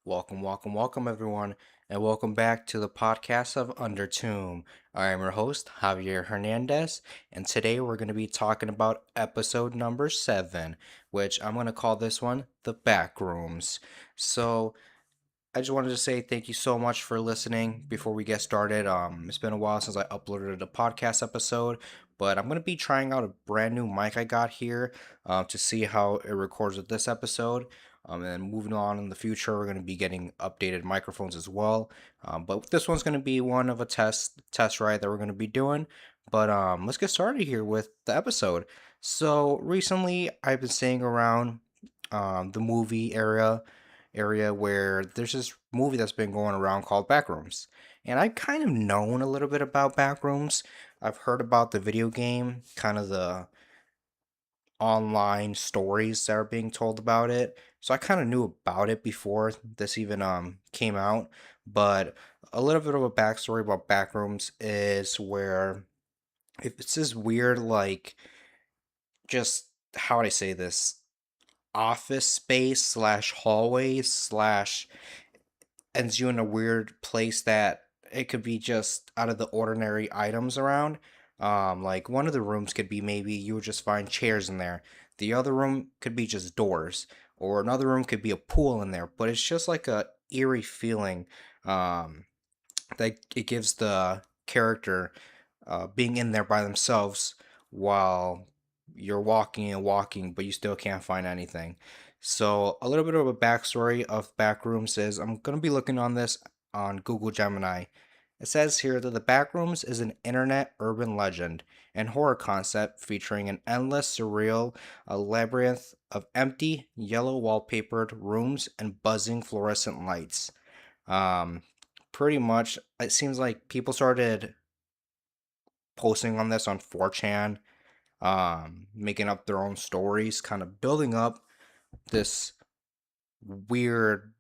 Welcome, everyone, and welcome back to the podcast of Undertone. I am your host, Javier Hernandez, and today we're going to be talking about episode number 7, which I'm going to call this one the Backrooms. So, I just wanted to say thank you so much for listening before we get started. It's been a while since I uploaded a podcast episode, but I'm going to be trying out a brand new mic I got here to see how it records with this episode. And moving on in the future, we're going to be getting updated microphones as well. But this one's going to be one of a test ride that we're going to be doing. But let's get started here with the episode. So recently, I've been staying around the movie area where there's this movie that's been going around called Backrooms. And I've kind of known a little bit about Backrooms. I've heard about the video game, kind of the online stories that are being told about it. So I kind of knew about it before this even came out. But a little bit of a backstory about Backrooms is where if it's this weird just how would I say this, office space slash hallway slash ends you in a weird place that it could be just out of the ordinary items around. Like one of the rooms could be maybe you would just find chairs in there. The other room could be just doors, or another room could be a pool in there. But it's just like a eerie feeling um, that it gives the character being in there by themselves while you're walking and walking, but you still can't find anything. So, a little bit of a backstory of Backrooms is I'm going to be looking on this on Google Gemini. It says here that the Backrooms is an internet urban legend and horror concept featuring an endless, surreal labyrinth of empty, yellow wallpapered rooms and buzzing fluorescent lights. Um, Pretty much, it seems like people started posting on this on 4chan, making up their own stories, kind of building up this weird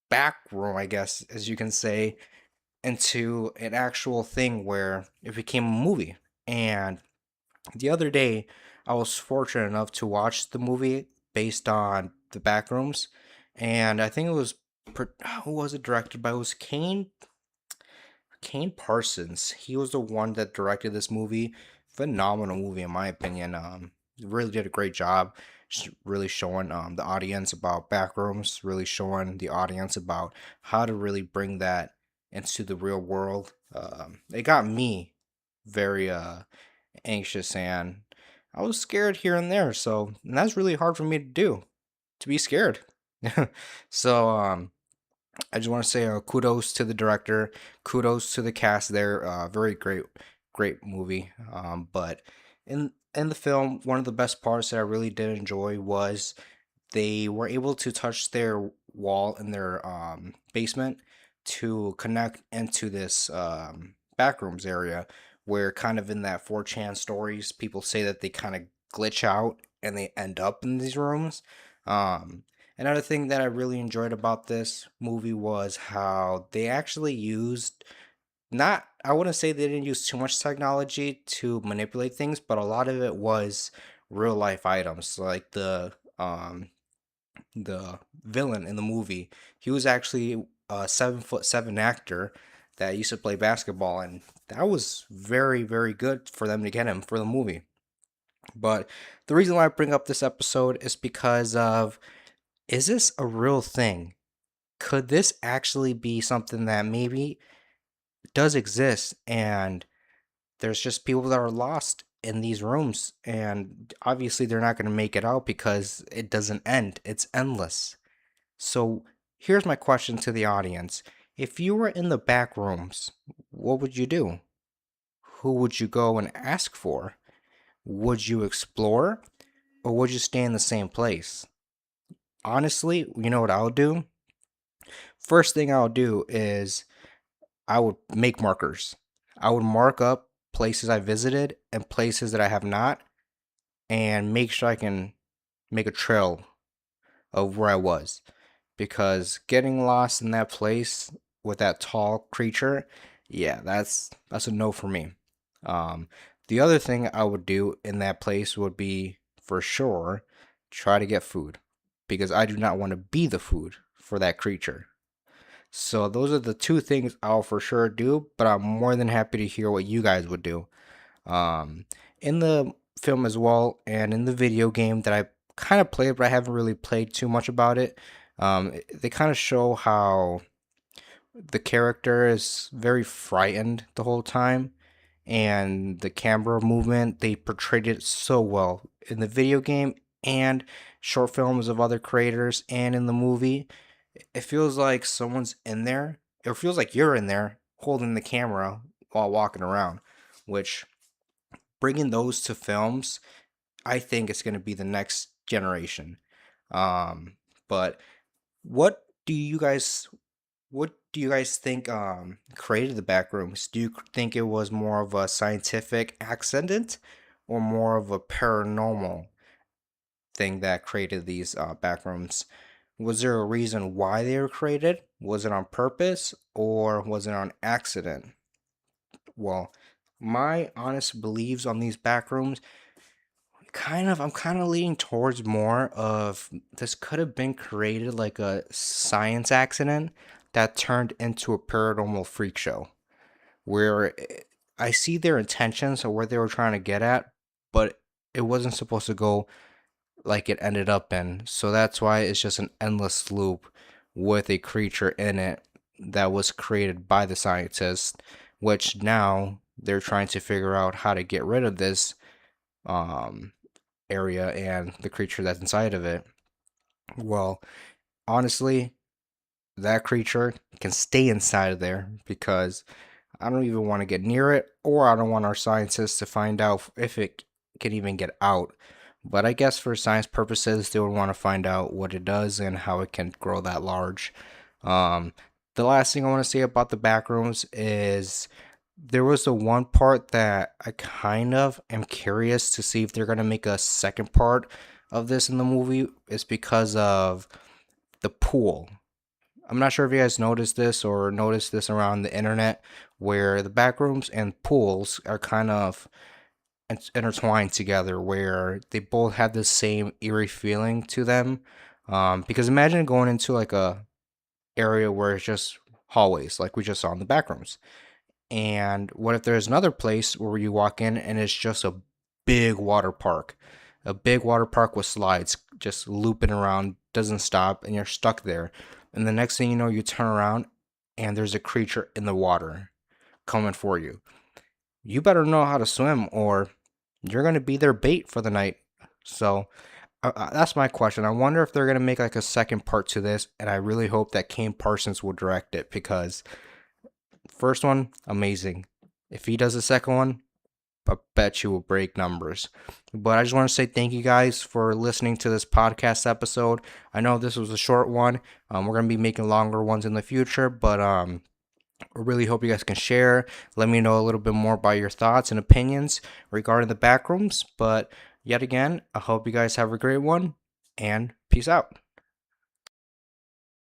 back room, I guess, as you can say, into an actual thing where it became a movie. And the other day, I was fortunate enough to watch the movie based on the Backrooms, and I think it was who was it directed by? It was Kane Parsons. He was the one that directed this movie. Phenomenal movie, in my opinion. Really did a great job, really showing the audience about Backrooms, really showing the audience about how to really bring that into the real world. It got me very anxious, and I was scared here and there. So and that's really hard for me to do, to be scared. So I just want to say kudos to the director, kudos to the cast there. Very great movie. But in the film, one of the best parts that I really did enjoy was they were able to touch their wall in their basement to connect into this backrooms area, where kind of in that 4chan stories, people say that they kind of glitch out and they end up in these rooms. Um, Another thing that I really enjoyed about this movie was how they actually used, not, I wouldn't say they didn't use too much technology to manipulate things, but a lot of it was real life items. Like the villain in the movie, he was actually a 7'7" actor that used to play basketball, and that was very good for them to get him for the movie. But the reason why I bring up this episode is because of, is this a real thing? Could this actually be something that maybe does exist, and there's just people that are lost in these rooms, and obviously they're not going to make it out because it doesn't end, it's endless. So here's my question to the audience: if you were in the back rooms, what would you do? Who would you go and ask for? Would you explore, or would you stay in the same place? Honestly, you know what I'll do? First thing I'll do is I would make markers. I would mark up places I visited and places that I have not, and make sure I can make a trail of where I was. Because getting lost in that place with that tall creature, yeah, that's a no for me. Um, the other thing I would do in that place would be, for sure, try to get food, because I do not want to be the food for that creature. So those are the two things I'll for sure do, but I'm more than happy to hear what you guys would do. Um, in the film as well, and in the video game that I kind of played, but I haven't really played too much about it. They kind of show how the character is very frightened the whole time, and the camera movement, they portrayed it so well in the video game and short films of other creators and in the movie. It feels like someone's in there. It feels like you're in there holding the camera while walking around, which bringing those to films, I think it's going to be the next generation. Um, but what do you guys what do you guys think created the Backrooms? Do you think it was more of a scientific accident or more of a paranormal thing that created these Backrooms? Was there a reason why they were created? Was it on purpose or was it on accident? Well, my honest beliefs on these Backrooms, I'm kind of leaning towards more of this could have been created like a science accident that turned into a paranormal freak show where I see their intentions or what they were trying to get at, but it wasn't supposed to go like it ended up in. So that's why it's just an endless loop with a creature in it that was created by the scientists, which now they're trying to figure out how to get rid of this um area and the creature that's inside of it. Well, honestly, that creature can stay inside of there because I don't even want to get near it, or I don't want our scientists to find out if it can even get out. But I guess for science purposes, they would want to find out what it does and how it can grow that large. Um, the last thing I want to say about the backrooms is there was the one part that I kind of am curious to see if they're going to make a second part of this in the movie. It's because of the pool. I'm not sure if you guys noticed this or noticed this around the internet where the backrooms and pools are kind of intertwined together where they both have the same eerie feeling to them. Because imagine going into like a area where it's just hallways like we just saw in the backrooms. And what if there's another place where you walk in and it's just a big water park? A big water park with slides just looping around, doesn't stop, and you're stuck there. And the next thing you know, you turn around and there's a creature in the water coming for you. You better know how to swim or you're going to be their bait for the night. So that's my question. I wonder if they're going to make like a second part to this. And I really hope that Kane Parsons will direct it because first one, amazing. If he does the second one, I bet you will break numbers. But I just want to say thank you guys for listening to this podcast episode. I know this was a short one. We're going to be making longer ones in the future, but I really hope you guys can share. Let me know a little bit more about your thoughts and opinions regarding the backrooms. But yet again, I hope you guys have a great one and peace out.